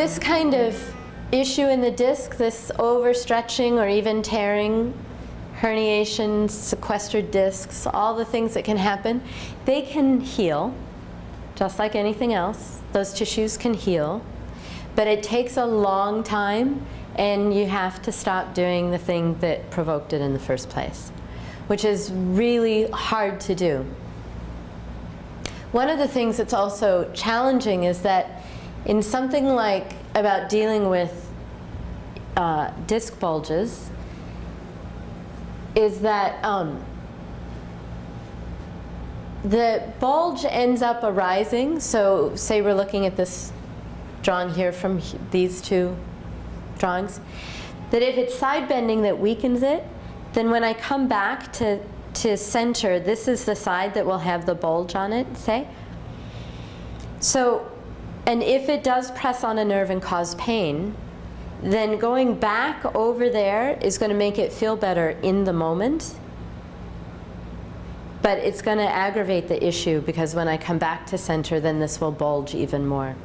this kind of issue in the disc, this overstretching or even tearing, herniations, sequestered discs, all the things that can happen, they can heal, just like anything else. Those tissues can heal, but it takes a long time, and you have to stop doing the thing that provoked it in the first place, which is really hard to do. One of the things that's also challenging is that in something like about dealing with disc bulges, is that the bulge ends up arising. So say we're looking at this drawing here from these two drawings, that if it's side bending that weakens it, then when I come back to center, this is the side that will have the bulge on it, say. So, and if it does press on a nerve and cause pain, then going back over there is going to make it feel better in the moment, but it's going to aggravate the issue, because when I come back to center, then this will bulge even more.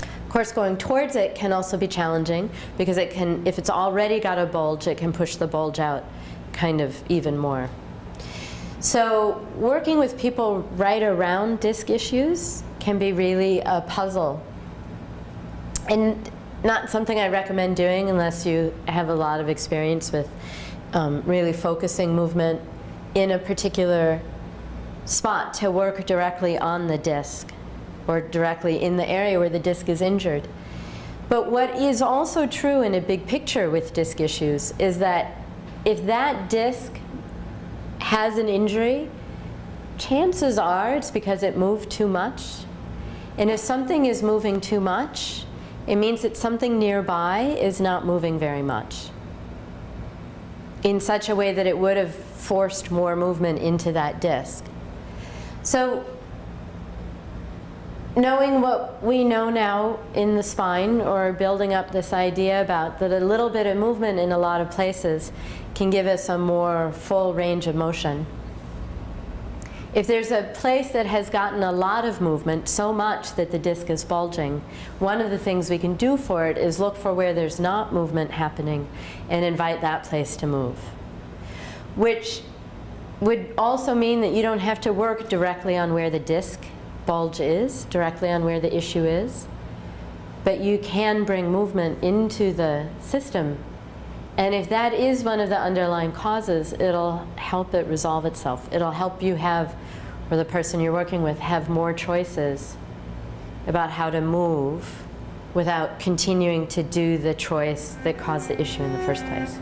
Of course, going towards it can also be challenging, because it can, if it's already got a bulge, it can push the bulge out kind of even more. So working with people right around disc issues can be really a puzzle, and not something I recommend doing unless you have a lot of experience with really focusing movement in a particular spot to work directly on the disc or directly in the area where the disc is injured. But what is also true in a big picture with disc issues is that if that disc has an injury, chances are it's because it moved too much. And if something is moving too much, it means that something nearby is not moving very much in such a way that it would have forced more movement into that disc. So knowing what we know now in the spine, or building up this idea about that a little bit of movement in a lot of places can give us a more full range of motion. If there's a place that has gotten a lot of movement, so much that the disc is bulging, one of the things we can do for it is look for where there's not movement happening and invite that place to move. Which would also mean that you don't have to work directly on where the disc bulge is, directly on where the issue is, but you can bring movement into the system. And if that is one of the underlying causes, it'll help it resolve itself. It'll help you have, or the person you're working with, have more choices about how to move without continuing to do the choice that caused the issue in the first place.